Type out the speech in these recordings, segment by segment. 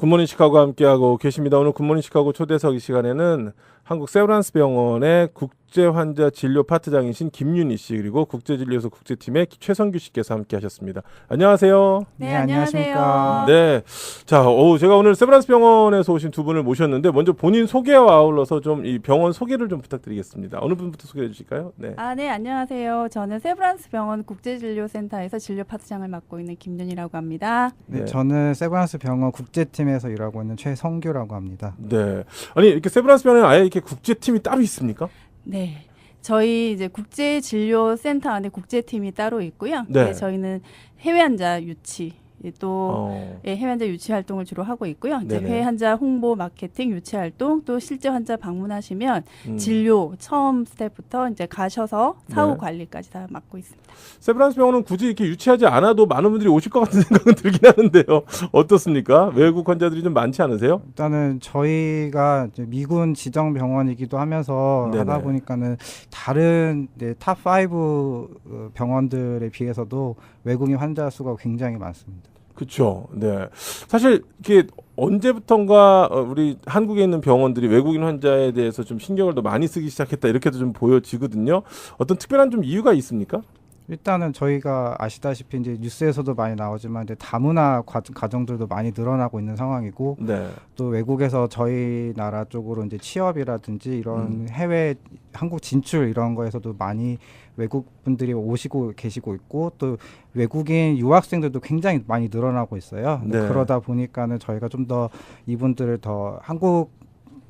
굿모닝 시카고 함께하고 계십니다. 오늘 굿모닝 시카고 초대석 이 시간에는 한국 세브란스 병원의 국제 환자 진료 파트장이신 김윤희 씨 그리고 국제진료소 국제팀의 최성규 씨께서 함께하셨습니다. 안녕하세요. 네, 안녕하세요. 네, 자, 제가 오늘 세브란스 병원에서 오신 두 분을 모셨는데 먼저 본인 소개와 아울러서 좀 이 병원 소개를 좀 부탁드리겠습니다. 어느 분부터 소개해 주실까요? 네. 네, 안녕하세요. 저는 세브란스 병원 국제진료센터에서 진료 파트장을 맡고 있는 김윤희라고 합니다. 네, 저는 세브란스 병원 국제팀에서 일하고 있는 최성규라고 합니다. 네. 아니, 이렇게 세브란스 병원에 아예 이렇게 국제팀이 따로 있습니까? 네. 저희 이제 국제진료센터 안에 국제팀이 따로 있고요. 네. 네, 저희는 해외 환자 유치 또 해외 환자 유치 활동을 주로 하고 있고요. 이제 네네. 해외 환자 홍보, 마케팅, 유치 활동, 또 실제 환자 방문하시면 진료 처음 스텝부터 이제 가셔서 사후 네. 관리까지 다 맡고 있습니다. 세브란스 병원은 굳이 이렇게 유치하지 않아도 많은 분들이 오실 것 같은 생각은 들긴 하는데요. 어떻습니까? 외국 환자들이 좀 많지 않으세요? 일단은 저희가 이제 미군 지정 병원이기도 하면서 네네. 하다 보니까는 다른 탑5 병원들에 비해서도 외국인 환자 수가 굉장히 많습니다. 그렇죠. 네. 사실 이게 언제부턴가 우리 한국에 있는 병원들이 외국인 환자에 대해서 좀 신경을 더 많이 쓰기 시작했다 이렇게도 좀 보여지거든요. 어떤 특별한 좀 이유가 있습니까? 일단은 저희가 아시다시피 이제 뉴스에서도 많이 나오지만 이제 다문화 가정들도 많이 늘어나고 있는 상황이고 네. 또 외국에서 저희 나라 쪽으로 이제 취업이라든지 이런 해외 한국 진출 이런 거에서도 많이 외국 분들이 오시고 계시고 있고 또 외국인 유학생들도 굉장히 많이 늘어나고 있어요. 네. 그러다 보니까는 저희가 좀 더 이분들을 더 한국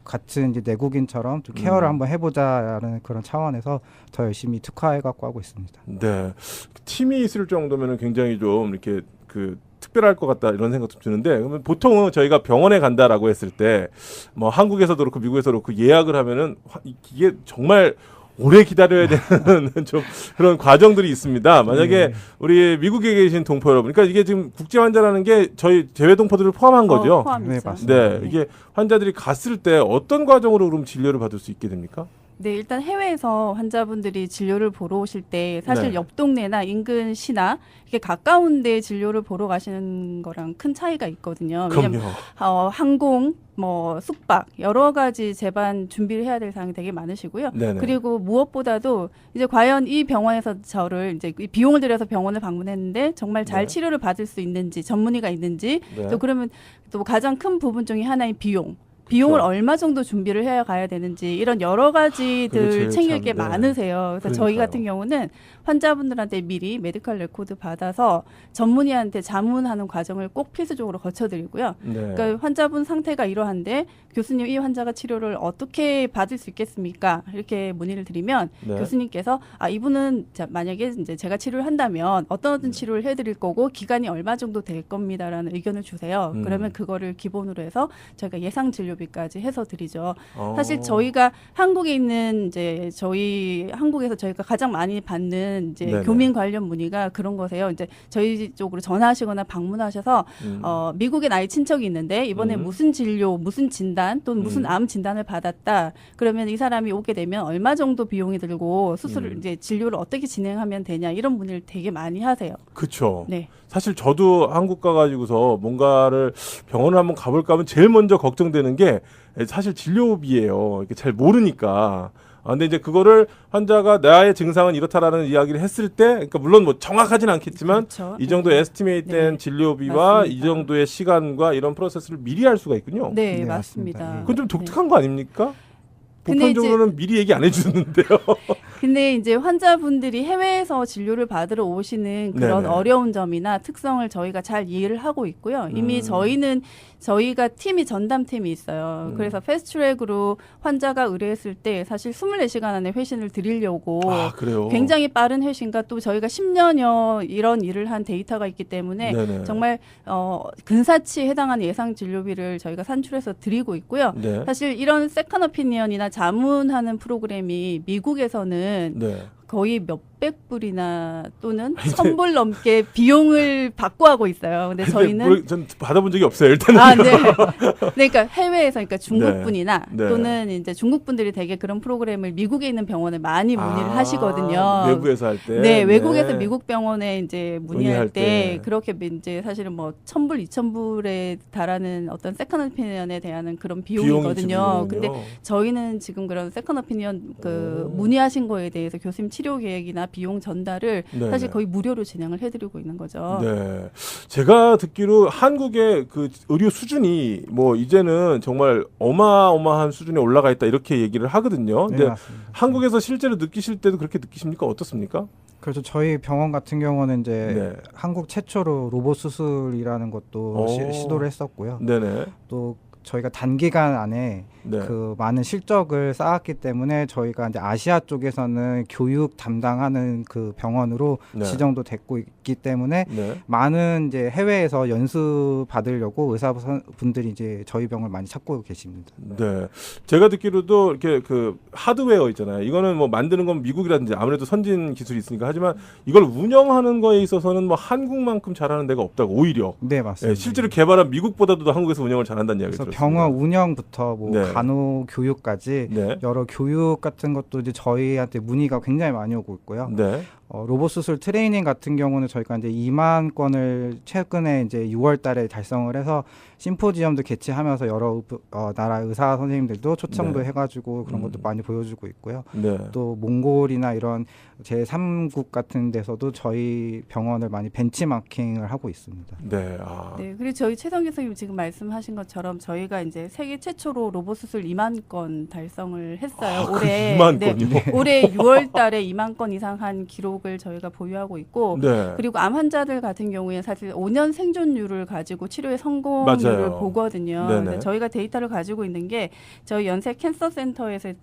같은 이제 내국인처럼 좀 케어를 한번 해보자라는 그런 차원에서 더 열심히 특화해갖고 하고 있습니다. 네. 팀이 있을 정도면은 굉장히 좀 이렇게 특별할 것 같다 이런 생각 좀 드는데 그러면 보통은 저희가 병원에 간다라고 했을 때 뭐 한국에서도 그렇고 미국에서도 그렇고 예약을 하면은 이게 정말 오래 기다려야 되는 좀 그런 과정들이 있습니다. 만약에 우리 미국에 계신 동포 여러분, 그러니까 이게 지금 국제 환자라는 게 저희 제외 동포들을 포함한 거죠. 포함이죠. 네, 맞습니다. 네, 이게 환자들이 갔을 때 어떤 과정으로 그럼 진료를 받을 수 있게 됩니까? 네, 일단 해외에서 환자분들이 진료를 보러 오실 때 사실 네. 옆 동네나 인근 시나 이렇게 가까운 데 진료를 보러 가시는 거랑 큰 차이가 있거든요. 왜냐면 그럼요. 항공, 숙박 여러 가지 재반 준비를 해야 될 사항이 되게 많으시고요. 네네. 그리고 무엇보다도 이제 과연 이 병원에서 저를 이제 비용을 들여서 병원을 방문했는데 정말 잘 네. 치료를 받을 수 있는지 전문의가 있는지 네. 또 그러면 또 가장 큰 부분 중에 하나인 비용을 그렇죠. 얼마 정도 준비를 해야 가야 되는지 이런 여러 그게 가지들 제일 챙길 참, 게 네. 많으세요. 그래서 저희 그러니까요. 같은 경우는 환자분들한테 미리 메디컬 레코드 받아서 전문의한테 자문하는 과정을 꼭 필수적으로 거쳐드리고요. 네. 그러니까 환자분 상태가 이러한데 교수님 이 환자가 치료를 어떻게 받을 수 있겠습니까? 이렇게 문의를 드리면 네. 교수님께서 이분은 만약에 이제 제가 치료를 한다면 어떤 치료를 해드릴 거고 기간이 얼마 정도 될 겁니다라는 의견을 주세요. 그러면 그거를 기본으로 해서 저희가 예상 진료비까지 해서 드리죠. 사실 저희가 한국에 있는 이제 저희 한국에서 저희가 가장 많이 받는 이제 네네. 교민 관련 문의가 그런 거세요. 이제 저희 쪽으로 전화하시거나 방문하셔서 미국에 나의 친척이 있는데 이번에 무슨 진료, 무슨 진단 또는 무슨 암 진단을 받았다. 그러면 이 사람이 오게 되면 얼마 정도 비용이 들고 수술을 이제 진료를 어떻게 진행하면 되냐 이런 문의를 되게 많이 하세요. 그렇죠. 네. 사실 저도 한국 가가지고서 뭔가를 병원을 한번 가볼까 하면 제일 먼저 걱정되는 게 사실 진료비예요. 이렇게 잘 모르니까. 근데 이제 그거를 환자가 나의 증상은 이렇다라는 이야기를 했을 때, 그러니까 물론 뭐 정확하진 않겠지만 그렇죠. 이 정도 에스티메이트된 네. 진료비와 맞습니다. 이 정도의 시간과 이런 프로세스를 미리 할 수가 있군요. 네, 네, 맞습니다. 맞습니다. 그건 좀 독특한 거 아닙니까? 근데 이제- 보편적으로는 미리 얘기 안 해주는데요. 근데 이제 환자분들이 해외에서 진료를 받으러 오시는 그런 네네. 어려운 점이나 특성을 저희가 잘 이해를 하고 있고요. 이미 저희가 팀이 전담팀이 있어요. 그래서 패스트트랙으로 환자가 의뢰했을 때 사실 24시간 안에 회신을 드리려고 그래요? 굉장히 빠른 회신과 또 저희가 10년여 이런 일을 한 데이터가 있기 때문에 네네. 정말 근사치에 해당하는 예상 진료비를 저희가 산출해서 드리고 있고요. 네. 사실 이런 세컨 오피니언이나 자문하는 프로그램이 미국에서는 네. 거의 몇백 불이나 또는 1,000불 넘게 비용을 받고 하고 있어요. 근데 저희는 전 받아본 적이 없어요. 일단은. 아, 네. 그러니까 해외에서 그러니까 중국분이나 네. 또는 이제 중국분들이 되게 그런 프로그램을 미국에 있는 병원에 많이 문의를 하시거든요. 외부에서 할 때. 네, 외국에서 미국 병원에 이제 문의할 문의할 때 때. 그렇게 이제 사실은 뭐 1,000불, 2,000불에 달하는 어떤 세컨 오피니언에 대한 그런 비용이거든요. 근데 저희는 지금 그런 세컨 오피니언 그 문의하신 거에 대해서 교수님 치료 계획이나 비용 전달을 네, 사실 네. 거의 무료로 진행을 해드리고 있는 거죠. 네. 제가 듣기로 한국의 그 의료 수준이 뭐 이제는 정말 어마어마한 수준에 올라가 있다 이렇게 얘기를 하거든요. 근데 네, 맞습니다. 한국에서 실제로 느끼실 때도 그렇게 느끼십니까? 어떻습니까? 그래서 저희 병원 같은 경우는 이제 네. 한국 최초로 로봇 수술이라는 것도 시도를 했었고요. 네네. 또 저희가 단기간 안에 네. 그 많은 실적을 쌓았기 때문에 저희가 이제 아시아 쪽에서는 교육 담당하는 그 병원으로 네. 지정도 됐고 있기 때문에 네. 많은 이제 해외에서 연수 받으려고 의사분들이 이제 저희 병을 많이 찾고 계십니다. 네. 제가 듣기로도 이렇게 그 하드웨어 있잖아요. 이거는 뭐 만드는 건 미국이라든지 아무래도 선진 기술이 있으니까 하지만 이걸 운영하는 거에 있어서는 뭐 한국만큼 잘하는 데가 없다고 오히려. 네, 맞습니다. 네, 실제로 개발한 미국보다도 한국에서 운영을 잘한다는 이야기 그래서 들었습니다. 병원 운영부터 뭐 네. 간호 교육까지 네. 여러 교육 같은 것도 이제 저희한테 문의가 굉장히 많이 오고 있고요. 네. 로봇 수술 트레이닝 같은 경우는 저희가 이제 2만 건을 최근에 이제 6월 달에 달성을 해서 심포지엄도 개최하면서 여러 나라 의사 선생님들도 초청도 네. 해가지고 그런 것도 많이 보여주고 있고요. 네. 또 몽골이나 이런 제3국 같은 데서도 저희 병원을 많이 벤치마킹을 하고 있습니다. 네. 아. 네, 그리고 저희 최성 교수님 지금 말씀하신 것처럼 저희가 이제 세계 최초로 로봇 수술 2만 건 달성을 했어요. 올해 2만 네, 건이요? 올해 6월 달에 2만 건 이상 한 기록을 저희가 보유하고 있고 네. 그리고 암 환자들 같은 경우에 사실 5년 생존율을 가지고 치료의 성공률을 맞아요. 보거든요. 네네. 근데 저희가 데이터를 가지고 있는 게 저희 연세 캔서 센터에서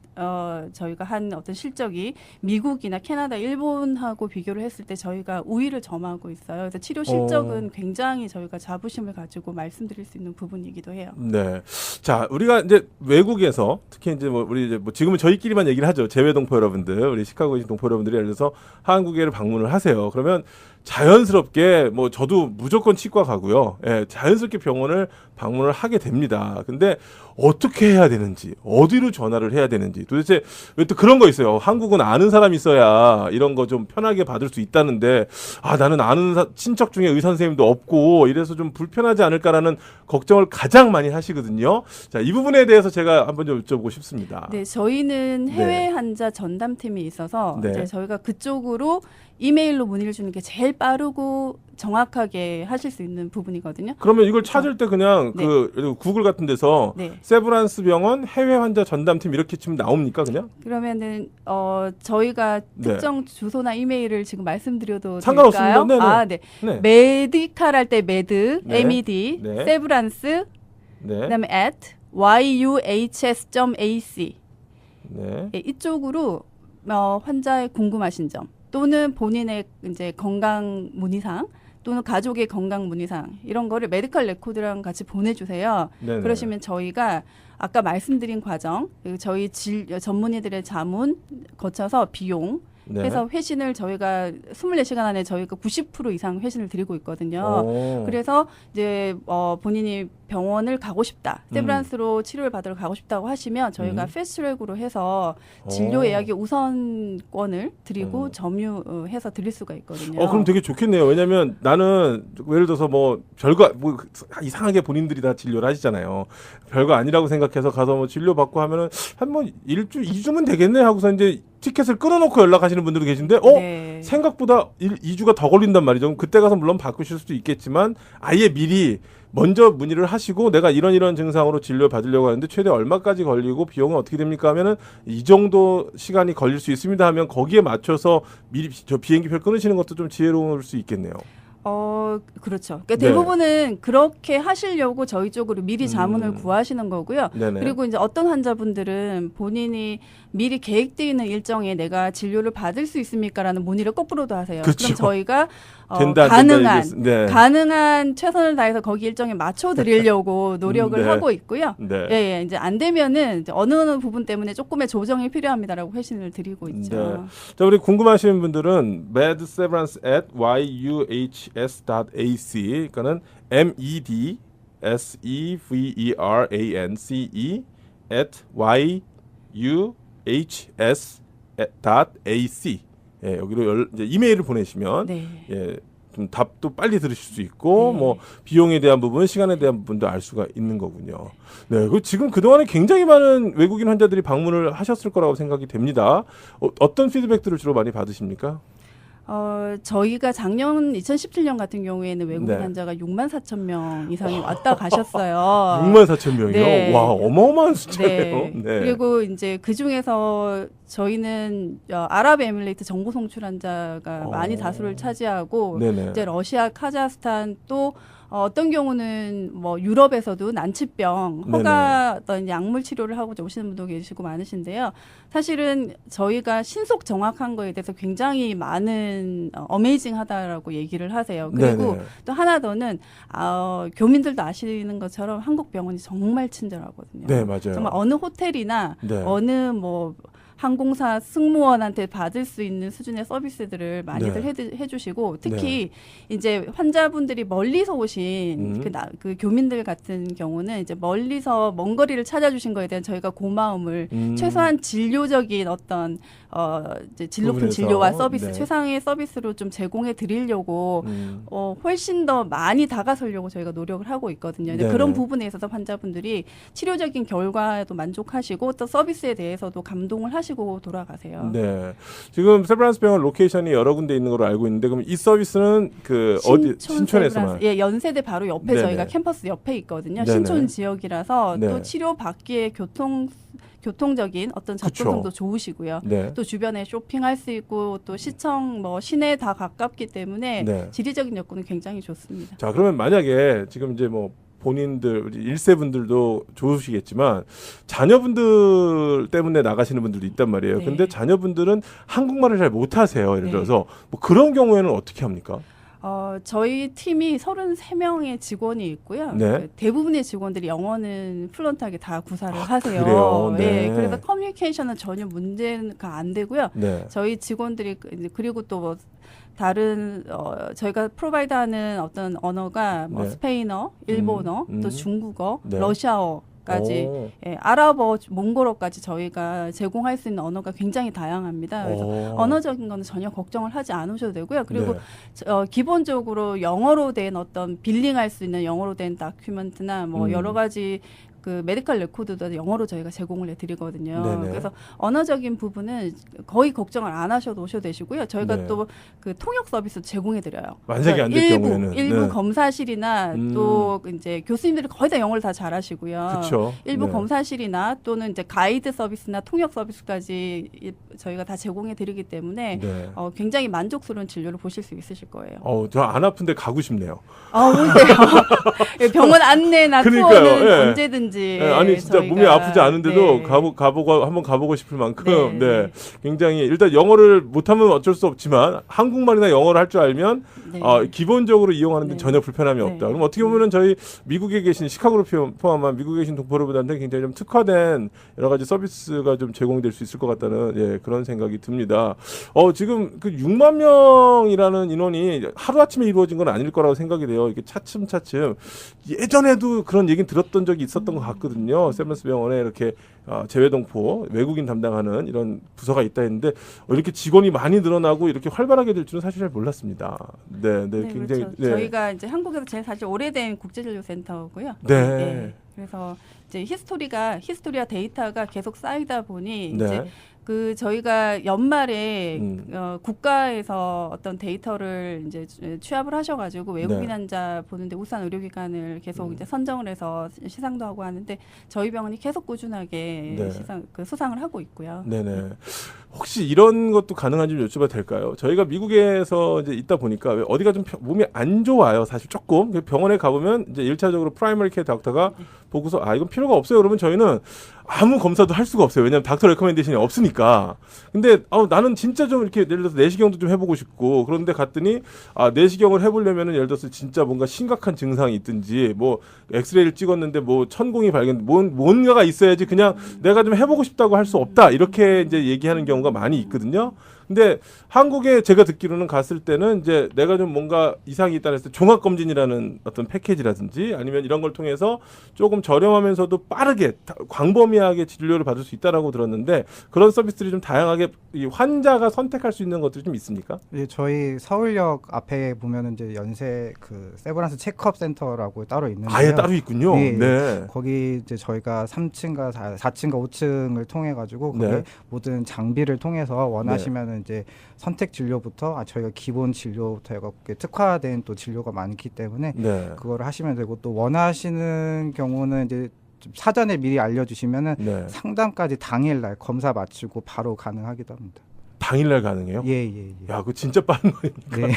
저희가 한 어떤 실적이 미국이나 캐나다, 일본하고 비교를 했을 때 저희가 우위를 점하고 있어요. 그래서 치료 실적은 굉장히 저희가 자부심을 가지고 말씀드릴 수 있는 부분이기도 해요. 네. 자, 우리가 이제 외국에서 특히 이제 뭐 우리 이제 뭐 지금은 저희끼리만 얘기를 하죠. 제외 동포 여러분들, 우리 시카고에 동포 여러분들이 예를 들어서 한국에를 방문을 하세요. 그러면 자연스럽게 뭐 저도 무조건 치과 가고요. 예, 자연스럽게 병원을 방문을 하게 됩니다. 근데 어떻게 해야 되는지, 어디로 전화를 해야 되는지, 도대체 왜 또 그런 거 있어요. 한국은 아는 사람이 있어야 이런 거 좀 편하게 받을 수 있다는데, 아, 나는 아는 친척 중에 의사 선생님도 없고 이래서 좀 불편하지 않을까라는 걱정을 가장 많이 하시거든요. 자, 이 부분에 대해서 제가 한번 좀 여쭤보고 싶습니다. 네, 저희는 네. 해외 환자 전담팀이 있어서 네. 이제 저희가 그쪽으로 이메일로 문의를 주는 게 제일 빠르고 정확하게 하실 수 있는 부분이거든요. 그러면 이걸 찾을 때 그냥 네. 그 구글 같은 데서 네. 세브란스 병원 해외 환자 전담팀 이렇게 치면 나옵니까 그냥? 그러면은 저희가 네. 특정 주소나 이메일을 지금 말씀드려도 상관없습니다. 될까요? 네네. 아, 네. 네. 메디칼 할 때 메드, 네. MED, 네. 세브란스, 네. 그다음에 at yuhs.ac 네. 예, 이쪽으로 환자의 궁금하신 점 또는 본인의 이제 건강 문의사항 또는 가족의 건강 문의사항 이런 거를 메디컬 레코드랑 같이 보내주세요. 네네. 그러시면 저희가 아까 말씀드린 과정 그리고 저희 전문의들의 자문 거쳐서 비용 네. 해서 회신을 저희가 24시간 안에 저희가 90% 이상 회신을 드리고 있거든요. 오. 그래서 이제 본인이 병원을 가고 싶다. 세브란스로 치료를 받으러 가고 싶다고 하시면 저희가 패스트트랙으로 해서 진료 오. 예약의 우선권을 드리고 점유해서 드릴 수가 있거든요. 그럼 되게 좋겠네요. 왜냐면 나는 예를 들어서 뭐 별거 뭐 이상하게 본인들이 다 진료를 하시잖아요. 별거 아니라고 생각해서 가서 뭐 진료 받고 하면은 한 뭐 1주, 2주면 되겠네 하고서 이제 티켓을 끊어놓고 연락하시는 분들도 계신데 네. 생각보다 2주가 더 걸린단 말이죠. 그럼 그때 가서 물론 바꾸실 수도 있겠지만 아예 미리 먼저 문의를 하시고 내가 이런 증상으로 진료 받으려고 하는데 최대 얼마까지 걸리고 비용은 어떻게 됩니까 하면은 이 정도 시간이 걸릴 수 있습니다 하면 거기에 맞춰서 미리 저 비행기표 끊으시는 것도 좀 지혜로울 수 있겠네요. 그렇죠. 그러니까 네. 대부분은 그렇게 하시려고 저희 쪽으로 미리 자문을 구하시는 거고요. 네네. 그리고 이제 어떤 환자분들은 본인이 미리 계획되어 있는 일정에 내가 진료를 받을 수 있습니까라는 문의를 거꾸로도 하세요. 그쵸. 그럼 저희가 된다, 안 된다 가능한 얘기했- 네. 가능한 최선을 다해서 거기 일정에 맞춰 드리려고 노력을 네. 하고 있고요. 네. 예, 예, 이제 안 되면은 이제 어느 부분 때문에 조금의 조정이 필요합니다라고 회신을 드리고 있죠. 네. 자, 우리 궁금하시는 분들은 medseverance@yuhs.ac, 그러니까는 medseverance@yuhs.ac, 예, 여기로 이제 이메일을 보내시면 네. 예, 좀 답도 빨리 들으실 수 있고 네. 뭐 비용에 대한 부분, 시간에 대한 부분도 알 수가 있는 거군요. 네, 그 지금 그동안에 굉장히 많은 외국인 환자들이 방문을 하셨을 거라고 생각이 됩니다. 어떤 피드백들을 주로 많이 받으십니까? 저희가 작년 2017년 같은 경우에는 외국인 네. 환자가 64,000명 이상이 왔다 가셨어요. 64,000명이요? 네. 와, 어마어마한 숫자예요. 네. 네. 그리고 이제 그 중에서 저희는 아랍에미레이트 정보 송출 환자가 많이 다수를 차지하고 네네. 이제 러시아, 카자흐스탄 또 어떤 경우는 뭐 유럽에서도 난치병 허가 어떤 약물 치료를 하고 오시는 분도 계시고 많으신데요. 사실은 저희가 신속 정확한 거에 대해서 굉장히 많은 어메이징하다라고 얘기를 하세요. 그리고 네네. 또 하나 더는 교민들도 아시는 것처럼 한국 병원이 정말 친절하거든요. 네, 맞아요. 정말 어느 호텔이나 네. 어느 뭐 항공사 승무원한테 받을 수 있는 수준의 서비스들을 많이들 해주시고 특히 이제 환자분들이 멀리서 오신 그 교민들 같은 경우는 이제 멀리서 먼 거리를 찾아주신 거에 대한 저희가 고마움을 최소한 진료적인 어떤 이제 질 높은 부분에서, 진료와 서비스 네. 최상의 서비스로 좀 제공해 드리려고 훨씬 더 많이 다가서려고 저희가 노력을 하고 있거든요. 근데 네네. 그런 부분에 있어서 환자분들이 치료적인 결과에도 만족하시고 또 서비스에 대해서도 감동을 하시고 돌아가세요. 네. 지금 세브란스 병원 로케이션이 여러 군데 있는 걸로 알고 있는데 그럼 이 서비스는 그 어디 신촌에서만? 예, 연세대 바로 옆에 네네. 저희가 캠퍼스 옆에 있거든요. 네네. 신촌 지역이라서 네. 또 치료 받기에 교통적인 어떤 접근성도 좋으시고요. 네. 또 주변에 쇼핑할 수 있고 또 시청 뭐 시내 다 가깝기 때문에 네. 지리적인 여건은 굉장히 좋습니다. 자, 그러면 만약에 지금 이제 뭐 본인들 우리 1세분들도 좋으시겠지만 자녀분들 때문에 나가시는 분들도 있단 말이에요. 네. 근데 자녀분들은 한국말을 잘 못하세요. 예를 네. 들어서 뭐 그런 경우에는 어떻게 합니까? 저희 팀이 33명의 직원이 있고요. 네. 그 대부분의 직원들이 영어는 플루언트하게 다 구사를 하세요. 그래요? 네. 예, 그래서 커뮤니케이션은 전혀 문제가 안 되고요. 네. 저희 직원들이 그리고 또 뭐 다른 저희가 프로바이드하는 어떤 언어가 뭐 네. 스페인어, 일본어, 또 중국어, 네. 러시아어까지 오. 예, 아랍어, 몽골어까지 저희가 제공할 수 있는 언어가 굉장히 다양합니다. 그래서 언어적인 거는 전혀 걱정을 하지 않으셔도 되고요. 그리고 네. 기본적으로 영어로 된 어떤 빌링할 수 있는 영어로 된 다큐멘트나 뭐 여러 가지 그 메디컬 레코드도 영어로 저희가 제공을 해드리거든요. 네네. 그래서 언어적인 부분은 거의 걱정을 안 하셔도 오셔도 되시고요. 저희가 네. 또 그 통역 서비스 제공해드려요. 만약에 안 될 경우에는 일부 네. 검사실이나 또 이제 교수님들이 거의 다 영어를 다 잘하시고요. 그렇죠. 일부 네. 검사실이나 또는 이제 가이드 서비스나 통역 서비스까지 저희가 다 제공해드리기 때문에 네. 굉장히 만족스러운 진료를 보실 수 있으실 거예요. 저 안 아픈데 가고 싶네요. 오세요. 병원 안내나 그러니까요. 투어는 예. 언제든지. 네, 아니 진짜 저희가, 몸이 아프지 않은데도 네. 가보고 한번 가보고 싶을 만큼 네. 네. 굉장히 일단 영어를 못하면 어쩔 수 없지만 한국말이나 영어를 할 줄 알면 네. 기본적으로 이용하는데 네. 전혀 불편함이 없다. 네. 그럼 어떻게 보면은 저희 미국에 계신 시카고를 포함한 미국에 계신 동포분들한테 굉장히 좀 특화된 여러 가지 서비스가 좀 제공될 수 있을 것 같다는 그런 생각이 듭니다. 지금 그 6만 명이라는 인원이 하루아침에 이루어진 건 아닐 거라고 생각이 돼요. 이게 차츰차츰 예전에도 그런 얘기는 들었던 적이 있었던 것 같거든요. 세브란스 병원에 이렇게 재외동포 외국인 담당하는 이런 부서가 있다 했는데 이렇게 직원이 많이 늘어나고 이렇게 활발하게 될 줄은 사실 잘 몰랐습니다. 네, 굉장히 그렇죠. 저희가 이제 한국에서 제일 사실 오래된 국제진료센터고요. 네. 그래서 이제 히스토리와 데이터가 계속 쌓이다 보니 네. 이제 그 저희가 연말에 국가에서 어떤 데이터를 이제 취합을 하셔가지고 외국인 네. 환자 보는데 우수한 의료기관을 계속 이제 선정을 해서 시상도 하고 하는데 저희 병원이 계속 꾸준하게 네. 수상을 하고 있고요. 네네. 혹시 이런 것도 가능한지 좀 여쭤봐도 될까요? 저희가 미국에서 이제 있다 보니까 왜 어디가 좀 몸이 안 좋아요. 사실 조금 병원에 가보면 이제 1차적으로 프라이머리 케어 닥터가 보고서 이건 필요가 없어요. 그러면 저희는 아무 검사도 할 수가 없어요. 왜냐하면 닥터 레커멘데이션이 없으니까. 근데 나는 진짜 좀 이렇게 예를 들어서 내시경도 좀 해보고 싶고 그런데 갔더니 내시경을 해보려면은 예를 들어서 진짜 뭔가 심각한 증상이 있든지 뭐 엑스레이를 찍었는데 뭐 천공이 발견 뭔가가 있어야지 그냥 내가 좀 해보고 싶다고 할 수 없다 이렇게 이제 얘기하는 경우가 많이 있거든요. 근데 한국에 제가 듣기로는 갔을 때는 이제 내가 좀 뭔가 이상이 있다 했을 때 종합검진이라는 어떤 패키지라든지 아니면 이런 걸 통해서 조금 저렴하면서도 빠르게 광범위하게 진료를 받을 수 있다라고 들었는데 그런 서비스들이 좀 다양하게 이 환자가 선택할 수 있는 것들이 좀 있습니까? 예, 저희 서울역 앞에 보면은 이제 연세 그 세브란스 체크업 센터라고 따로 있는데요. 아예 따로 있군요. 예, 네. 거기 이제 저희가 3층과 4층과 5층을 통해 가지고 거기 네. 모든 장비를 통해서 원하시면은 이제 선택 진료부터 저희가 기본 진료부터 해갖고 특화된 또 진료가 많기 때문에 네. 그거를 하시면 되고 또 원하시는 경우는 이제 좀 사전에 미리 알려주시면은 네. 상담까지 당일날 검사 마치고 바로 가능하기도 합니다. 당일날 가능해요? 예. 야, 그거 진짜 빠른 거니까. 네.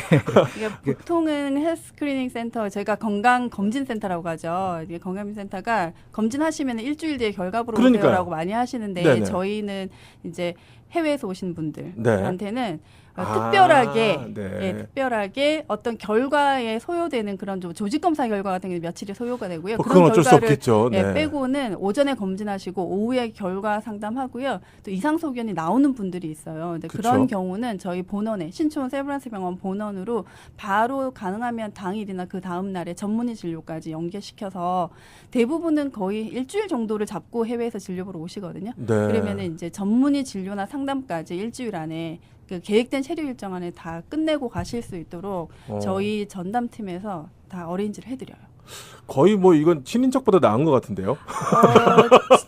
이게 보통은 헬스 스크리닝 센터 저희가 건강 검진 센터라고 하죠. 이게 건강 센터가 검진하시면 일주일 뒤에 결과 보러 그러니까요. 오세요라고 많이 하시는데 네네. 저희는 이제 해외에서 오신 네. 분들한테는 특별하게 네. 예, 특별하게 어떤 결과에 소요되는 그런 좀 조직 검사 결과 같은 게 며칠이 소요가 되고요. 그건 어쩔 수 없겠죠. 예, 네. 빼고는 오전에 검진하시고 오후에 결과 상담하고요. 또 이상 소견이 나오는 분들이 있어요. 근데 그쵸. 그런 경우는 저희 본원에 신촌 세브란스 병원 본원으로 바로 가능하면 당일이나 그 다음 날에 전문의 진료까지 연계시켜서 대부분은 거의 일주일 정도를 잡고 해외에서 진료 보러 오시거든요. 네. 그러면은 이제 전문의 진료나 상담까지 일주일 안에 그 계획된 체류 일정 안에 다 끝내고 가실 수 있도록 저희 전담팀에서 다 어레인지를 해드려요. 거의 뭐 이건 친인척보다 나은 것 같은데요.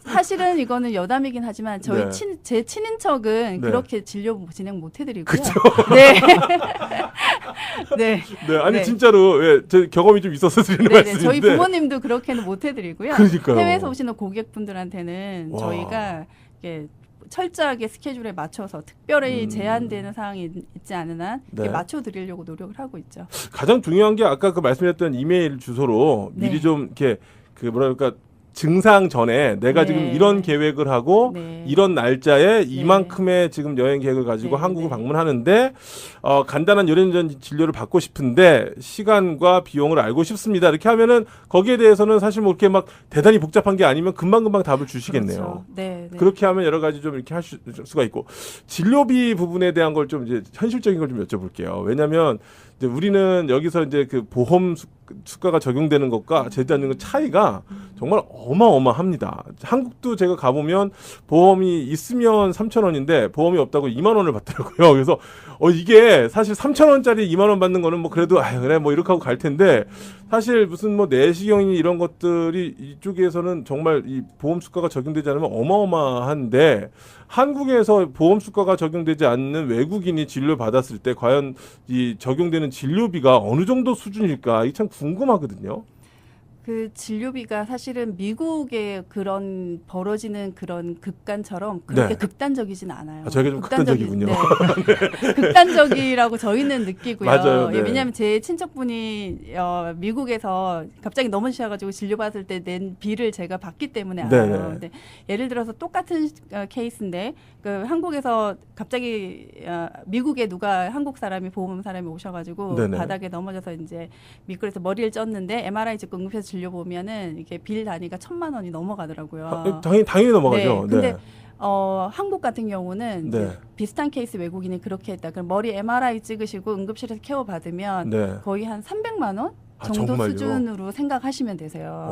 사실은 이거는 여담이긴 하지만 저희 네. 제 친인척은 네. 그렇게 진료 진행 못 해드리고요. 네. 네. 네, 아니 네. 진짜로 제 경험이 좀 있어서 드리는 네네. 말씀인데. 저희 부모님도 그렇게는 못 해드리고요. 그러니까요. 해외에서 오시는 고객분들한테는 와. 저희가 이게 철저하게 스케줄에 맞춰서 특별히 제한되는 사항이 있지 않은 한 네. 맞춰 드리려고 노력을 하고 있죠. 가장 중요한 게 아까 그 말씀드렸던 이메일 주소로 네. 미리 좀 이렇게 그 뭐랄까 증상 전에 내가 네. 지금 이런 계획을 하고 네. 이런 날짜에 이만큼의 지금 여행 계획을 가지고 네, 한국을 네. 방문하는데 간단한 요령전 진료를 받고 싶은데 시간과 비용을 알고 싶습니다. 이렇게 하면은 거기에 대해서는 사실 뭐 이렇게 막 대단히 복잡한 게 아니면 금방금방 답을 주시겠네요. 그렇죠. 네, 네. 그렇게 하면 여러 가지 좀 이렇게 할 수가 있고 진료비 부분에 대한 걸 좀 이제 현실적인 걸 좀 여쭤볼게요. 왜냐하면 이제 우리는 여기서 이제 그 보험 수가가 적용되는 것과 제대로 않는 것 차이가 정말 어마어마합니다. 한국도 제가 가보면 보험이 있으면 3,000원인데 보험이 없다고 2만 원을 받더라고요. 그래서 이게 사실 3,000원짜리 2만 원 받는 거는 뭐 그래도 그래 뭐 이렇게 하고 갈 텐데 사실 무슨 뭐 내시경이 이런 것들이 이쪽에서는 정말 이 보험 수가가 적용되지 않으면 어마어마한데 한국에서 보험 수가가 적용되지 않는 외국인이 진료 받았을 때 과연 이 적용되는 진료비가 어느 정도 수준일까? 이게 참 궁금하거든요. 그 진료비가 사실은 미국의 그런 벌어지는 그런 급간처럼 그렇게 네. 극단적이진 않아요. 저희가 좀 극단적이군요. 네. 극단적이라고 저희는 느끼고요. 맞아요. 네. 예, 왜냐하면 제 친척분이 미국에서 갑자기 넘어지셔가지고 진료받을 때 낸 비를 제가 받기 때문에 알아요. 네네. 근데 예를 들어서 똑같은 케이스인데 그 한국에서 갑자기 미국에 누가 한국 사람이 보험 사람이 오셔가지고 네네. 바닥에 넘어져서 이제 미끄러서 머리를 쪘는데 MRI 찍고 응급실에서 진료 보면은 이게 빌 단위가 1,000만 원이 넘어가더라고요. 당연히 넘어가죠. 네, 근데 한국 같은 경우는 네. 이제 비슷한 케이스 외국인이 그렇게 했다. 그럼 머리 MRI 찍으시고 응급실에서 케어 받으면 네. 거의 한 300만 원 정도 정말요? 수준으로 생각하시면 되세요.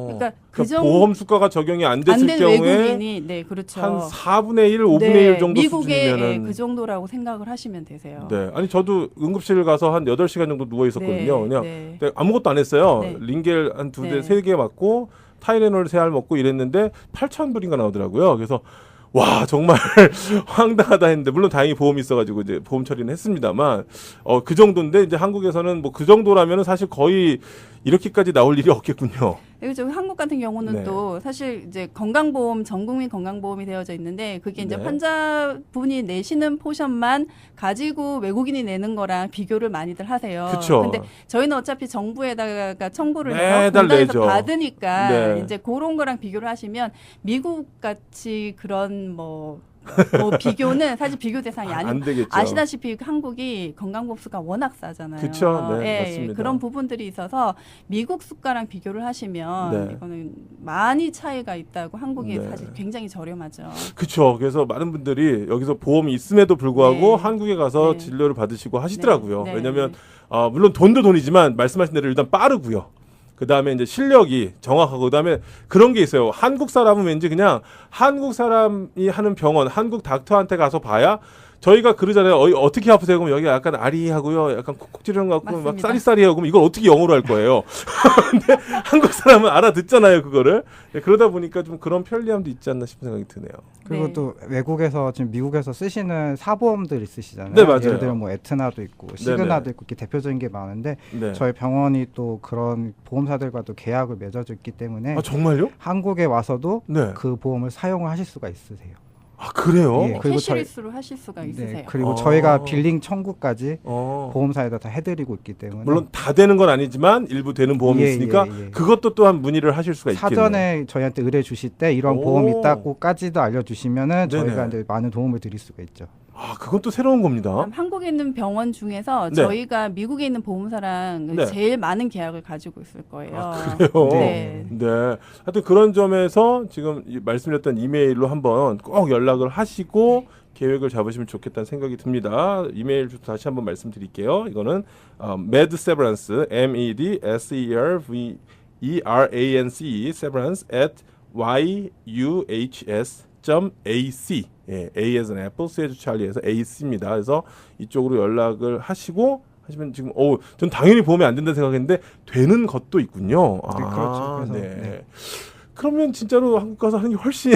그러니까 그 그러니까 보험 수가가 적용이 안 됐을 안 된 경우에 외국인이 네 그렇죠. 한 4분의 1, 5분의 네, 1 정도 미국의 수준이면은 그 정도라고 생각을 하시면 되세요. 네. 아니 저도 응급실 가서 한 8시간 정도 누워 있었거든요. 그냥 네. 근데 아무것도 안 했어요. 네. 링겔 한 2대, 네. 3개 맞고 타이레놀 3알 먹고 이랬는데 8,000불인가 나오더라고요. 그래서 와 정말 황당하다 했는데 물론 다행히 보험이 있어가지고 이제 보험 처리는 했습니다만 그 정도인데 이제 한국에서는 뭐 그 정도라면은 사실 거의 이렇게까지 나올 일이 없겠군요. 그리고 저 한국 같은 경우는 네. 또 사실 이제 건강보험, 전국민 건강보험이 되어져 있는데 그게 이제 네. 환자분이 내시는 포션만 가지고 외국인이 내는 거랑 비교를 많이들 하세요. 그쵸. 근데 저희는 어차피 정부에다가 청구를 해서 매달 공단에서 내죠. 받으니까 네. 이제 그런 거랑 비교를 하시면 미국 같이 그런 뭐 비교는 사실 비교 대상이 안 아니고 되겠죠. 아시다시피 한국이 건강보험수가 워낙 싸잖아요. 그쵸. 네, 예, 맞습니다. 그런 부분들이 있어서 미국 수가랑 비교를 하시면 네. 이거는 많이 차이가 있다고 한국이 네. 사실 굉장히 저렴하죠. 그렇죠. 그래서 많은 분들이 여기서 보험이 있음에도 불구하고 네. 한국에 가서 네. 진료를 받으시고 하시더라고요. 네. 왜냐하면 물론 돈도 돈이지만 말씀하신 대로 일단 빠르고요. 그 다음에 이제 실력이 정확하고 그 다음에 그런 게 있어요. 한국 사람은 왠지 그냥 한국 사람이 하는 병원, 한국 닥터한테 가서 봐야 저희가 그러잖아요. 어떻게 아프세요? 그럼 여기 약간 아리하고요. 약간 콕콕 찌르는 것 같고 막 맞습니다. 싸리싸리하고 그럼 이걸 어떻게 영어로 할 거예요? 근데 한국 사람은 알아듣잖아요. 그거를. 네, 그러다 보니까 좀 그런 편리함도 있지 않나 싶은 생각이 드네요. 그리고 네. 또 외국에서 지금 미국에서 쓰시는 사보험들 있으시잖아요. 네, 맞아요. 예를 들어 뭐 에트나도 있고 시그나도 네네. 있고 이렇게 대표적인 게 많은데 네. 저희 병원이 또 그런 보험사들과도 계약을 맺어져 있기 때문에 아 정말요? 한국에 와서도 네. 그 보험을 사용을 하실 수가 있으세요. 아 그래요? 예. 그리고 캐시리스로 하실 수가 있으세요. 네, 그리고 어. 저희가 빌링 청구까지 어. 보험사에다 다 해드리고 있기 때문에 물론 다 되는 건 아니지만 일부 되는 보험이 예, 있으니까 예, 예. 그것도 또한 문의를 하실 수가 있겠네요. 사전에 저희한테 의뢰 주실 때 이런 오. 보험이 있다고까지도 알려주시면은 네네. 저희가 이제 많은 도움을 드릴 수가 있죠. 아 그건 또 새로운 겁니다. 그럼 한국에 있는 병원 중에서 네. 저희가 미국에 있는 보험사랑 네. 제일 많은 계약을 가지고 있을 거예요. 아, 그래요? 네. 네. 하여튼 그런 점에서 지금 말씀드렸던 이메일로 한번 꼭 연락을 하시고 계획을 잡으시면 좋겠다는 생각이 듭니다. 이메일 주소 다시 한번 말씀드릴게요. 이거는 medseverance medseverance severance at yuhs.ac 예, A as an apple, C as charlie에서 AC입니다. 그래서 이쪽으로 연락을 하시고 하시면 지금 전 당연히 보험이 안 된다는 생각했는데 되는 것도 있군요. 네, 그렇죠. 그래서, 네. 네. 그러면 진짜로 한국 가서 하는 게 훨씬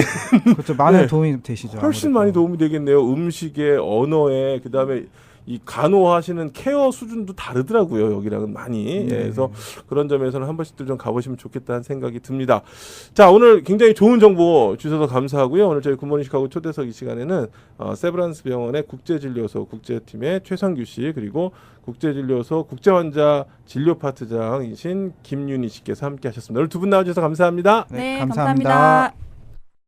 그렇죠. 많은 네. 도움이 되시죠. 훨씬 아무래도. 많이 도움이 되겠네요. 음식에, 언어에, 그 다음에 이 간호하시는 케어 수준도 다르더라고요. 여기랑은 많이. 예, 그래서 그런 점에서는 한 번씩들 좀 가보시면 좋겠다는 생각이 듭니다. 자, 오늘 굉장히 좋은 정보 주셔서 감사하고요. 오늘 저희 굿모닝 시카고 초대석 이 시간에는 세브란스 병원의 국제진료소 국제팀의 최성규 씨 그리고 국제진료소 국제환자 진료 파트장이신 김윤희 씨께서 함께 하셨습니다. 오늘 두 분 나와주셔서 감사합니다. 네, 감사합니다. 감사합니다.